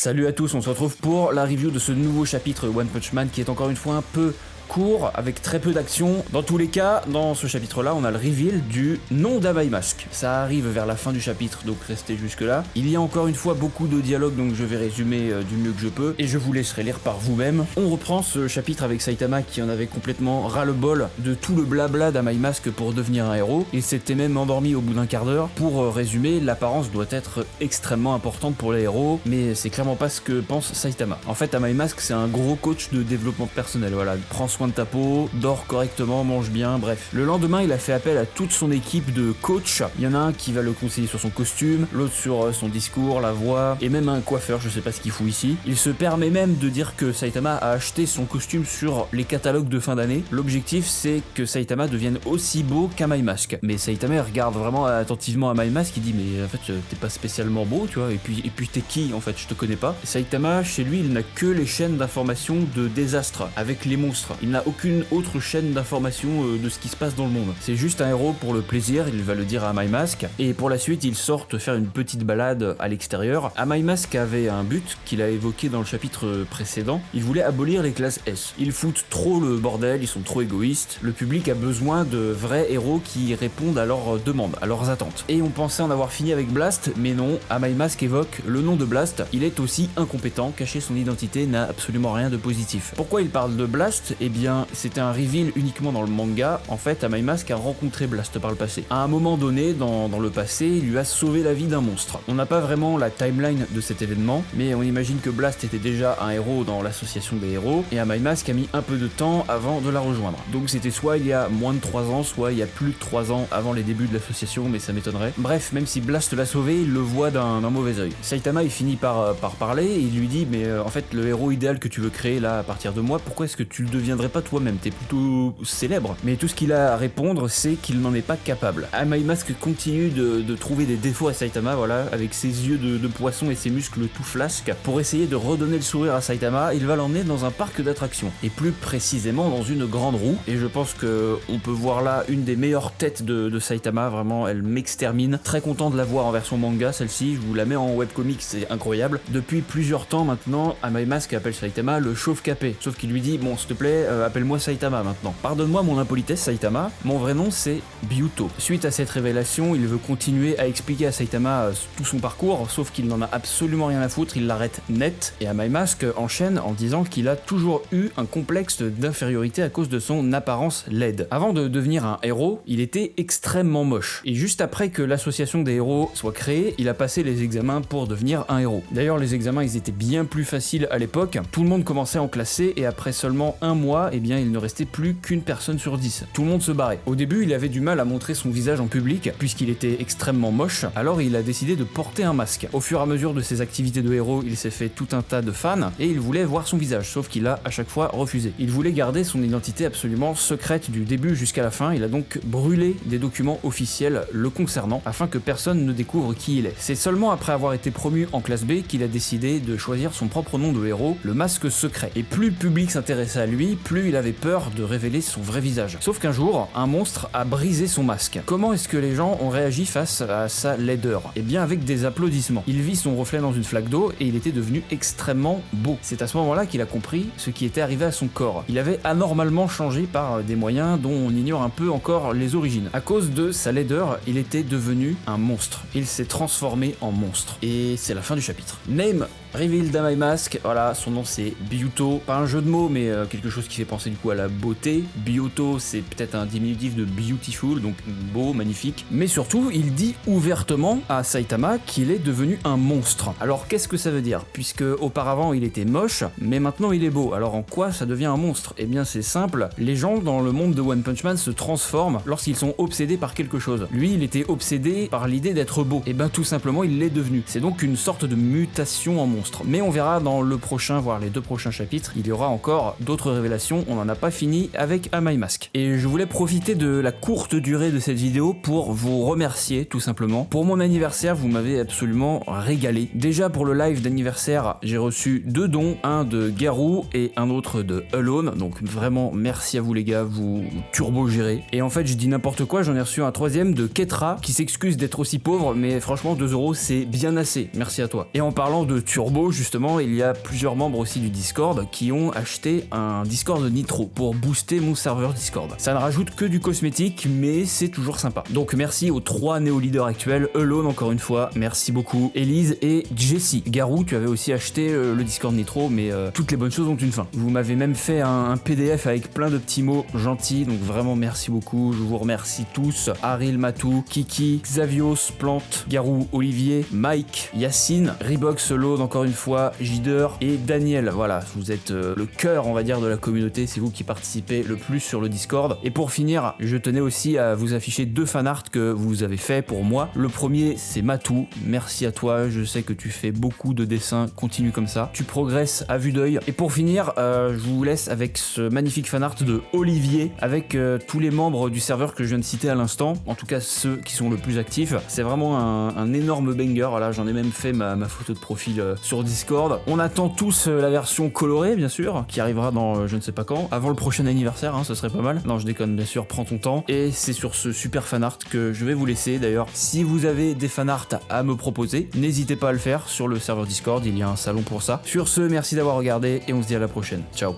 Salut à tous, on se retrouve pour la review de ce nouveau chapitre One Punch Man qui est encore une fois un peu court, avec très peu d'action. Dans tous les cas, dans ce chapitre-là, on a le reveal du nom d'Amai Mask. Ça arrive vers la fin du chapitre, donc restez jusque-là. Il y a encore une fois beaucoup de dialogues, donc je vais résumer du mieux que je peux, et je vous laisserai lire par vous-même. On reprend ce chapitre avec Saitama qui en avait complètement ras-le-bol de tout le blabla d'Amai Mask pour devenir un héros. Il s'était même endormi au bout d'un quart d'heure. Pour résumer, l'apparence doit être extrêmement importante pour les héros, mais c'est clairement pas ce que pense Saitama. En fait, Amai Mask, c'est un gros coach de développement personnel, voilà. Prends soin de ta peau, dors correctement, mange bien, bref. Le lendemain, il a fait appel à toute son équipe de coachs. Il y en a un qui va le conseiller sur son costume, l'autre sur son discours, la voix, et même un coiffeur, je sais pas ce qu'il fout ici. Il se permet même de dire que Saitama a acheté son costume sur les catalogues de fin d'année. L'objectif, c'est que Saitama devienne aussi beau qu'Amai Mask. Mais Saitama regarde vraiment attentivement Amai Mask, il dit mais en fait t'es pas spécialement beau, tu vois, et puis t'es qui en fait, je te connais pas. Saitama, chez lui, il n'a que les chaînes d'information de désastre, avec les monstres. Il n'a aucune autre chaîne d'information de ce qui se passe dans le monde. C'est juste un héros pour le plaisir, il va le dire à Amai Mask, et pour la suite, ils sortent faire une petite balade à l'extérieur. Amai Mask avait un but qu'il a évoqué dans le chapitre précédent, il voulait abolir les classes S. Ils foutent trop le bordel, ils sont trop égoïstes, le public a besoin de vrais héros qui répondent à leurs demandes, à leurs attentes. Et on pensait en avoir fini avec Blast, mais non, Amai Mask évoque le nom de Blast, il est aussi incompétent, cacher son identité n'a absolument rien de positif. Pourquoi il parle de Blast ? Eh bien, c'était un reveal uniquement dans le manga. En fait, Amai Mask a rencontré Blast par le passé. À un moment donné, dans le passé, il lui a sauvé la vie d'un monstre. On n'a pas vraiment la timeline de cet événement, mais on imagine que Blast était déjà un héros dans l'association des héros, et Amai Mask a mis un peu de temps avant de la rejoindre. Donc c'était soit il y a moins de 3 ans, soit il y a plus de 3 ans avant les débuts de l'association, mais ça m'étonnerait. Bref, même si Blast l'a sauvé, il le voit d'un mauvais œil. Saitama, il finit par parler, et il lui dit, mais en fait, le héros idéal que tu veux créer là, à partir de moi, pourquoi est-ce que tu le deviendrais pas toi-même ? T'es plutôt célèbre. Mais tout ce qu'il a à répondre, c'est qu'il n'en est pas capable. Amai Mask continue de trouver des défauts à Saitama, voilà, avec ses yeux de poisson et ses muscles tout flasques. Pour essayer de redonner le sourire à Saitama, il va l'emmener dans un parc d'attractions, et plus précisément dans une grande roue. Et je pense que on peut voir là une des meilleures têtes de Saitama, vraiment, elle m'extermine. Très content de la voir en version manga, celle-ci, je vous la mets en webcomic, c'est incroyable. Depuis plusieurs temps maintenant, Amai Mask appelle Saitama le chauve capé, sauf qu'il lui dit, bon s'il te plaît, appelle-moi Saitama maintenant. Pardonne-moi mon impolitesse Saitama, mon vrai nom c'est Byuto. Suite à cette révélation, il veut continuer à expliquer à Saitama tout son parcours, sauf qu'il n'en a absolument rien à foutre, il l'arrête net, et Amai Mask enchaîne en disant qu'il a toujours eu un complexe d'infériorité à cause de son apparence laide. Avant de devenir un héros, il était extrêmement moche, et juste après que l'association des héros soit créée, il a passé les examens pour devenir un héros. D'ailleurs les examens ils étaient bien plus faciles à l'époque, tout le monde commençait en classe C, et après seulement un mois, eh bien il ne restait plus qu'une personne sur 10. Tout le monde se barrait. Au début, il avait du mal à montrer son visage en public, puisqu'il était extrêmement moche, alors il a décidé de porter un masque. Au fur et à mesure de ses activités de héros, il s'est fait tout un tas de fans, et il voulait voir son visage, sauf qu'il a à chaque fois refusé. Il voulait garder son identité absolument secrète du début jusqu'à la fin, il a donc brûlé des documents officiels le concernant, afin que personne ne découvre qui il est. C'est seulement après avoir été promu en classe B qu'il a décidé de choisir son propre nom de héros, le masque secret. Et plus le public s'intéressait à lui, plus il avait peur de révéler son vrai visage. Sauf qu'un jour, un monstre a brisé son masque. Comment est-ce que les gens ont réagi face à sa laideur ? Eh bien avec des applaudissements. Il vit son reflet dans une flaque d'eau et il était devenu extrêmement beau. C'est à ce moment-là qu'il a compris ce qui était arrivé à son corps. Il avait anormalement changé par des moyens dont on ignore un peu encore les origines. À cause de sa laideur, il était devenu un monstre. Il s'est transformé en monstre. Et c'est la fin du chapitre. Name reveal d'Amai Mask, voilà, son nom c'est Byuto, pas un jeu de mots mais quelque chose qui fait penser du coup à la beauté. Byuto c'est peut-être un diminutif de beautiful, donc beau, magnifique, mais surtout il dit ouvertement à Saitama qu'il est devenu un monstre. Alors qu'est-ce que ça veut dire ? Puisque auparavant il était moche, mais maintenant il est beau, alors en quoi ça devient un monstre ? Eh bien c'est simple, les gens dans le monde de One Punch Man se transforment lorsqu'ils sont obsédés par quelque chose. Lui il était obsédé par l'idée d'être beau, et ben tout simplement il l'est devenu. C'est donc une sorte de mutation en monstre. Mais on verra dans le prochain, voire les 2 prochains chapitres, il y aura encore d'autres révélations, on n'en a pas fini avec Amai Mask. Et je voulais profiter de la courte durée de cette vidéo pour vous remercier tout simplement. Pour mon anniversaire, vous m'avez absolument régalé. Déjà pour le live d'anniversaire, j'ai reçu 2 dons, un de Garou et un autre de Alone, donc vraiment merci à vous les gars, vous turbo-gérez. Et en fait je dis n'importe quoi, j'en ai reçu un 3e de Ketra qui s'excuse d'être aussi pauvre, mais franchement 2 € c'est bien assez, merci à toi. Et en parlant de turbo, Turbo, justement, il y a plusieurs membres aussi du Discord qui ont acheté un Discord Nitro pour booster mon serveur Discord. Ça ne rajoute que du cosmétique, mais c'est toujours sympa. Donc merci aux 3 néo-leaders actuels, Alone encore une fois, merci beaucoup, Elise et Jessie. Garou, tu avais aussi acheté le Discord Nitro, mais toutes les bonnes choses ont une fin. Vous m'avez même fait un PDF avec plein de petits mots gentils, donc vraiment merci beaucoup, je vous remercie tous. Aril, Matou, Kiki, Xavios, Plante, Garou, Olivier, Mike, Yacine, Reebox, Alone encore une fois, Jider et Daniel. Voilà, vous êtes le cœur, on va dire, de la communauté, c'est vous qui participez le plus sur le Discord. Et pour finir, je tenais aussi à vous afficher 2 fanarts que vous avez fait pour moi. Le premier, c'est Matou, merci à toi, je sais que tu fais beaucoup de dessins, continue comme ça, tu progresses à vue d'œil. Et pour finir, je vous laisse avec ce magnifique fanart de Olivier, avec tous les membres du serveur que je viens de citer à l'instant, en tout cas ceux qui sont le plus actifs. C'est vraiment un énorme banger, là j'en ai même fait ma photo de profil sur Discord. On attend tous la version colorée, bien sûr, qui arrivera dans je ne sais pas quand, avant le prochain anniversaire, hein, ce serait pas mal. Non, je déconne, bien sûr, prends ton temps. Et c'est sur ce super fanart que je vais vous laisser. D'ailleurs, si vous avez des fanarts à me proposer, n'hésitez pas à le faire sur le serveur Discord, il y a un salon pour ça. Sur ce, merci d'avoir regardé et on se dit à la prochaine. Ciao.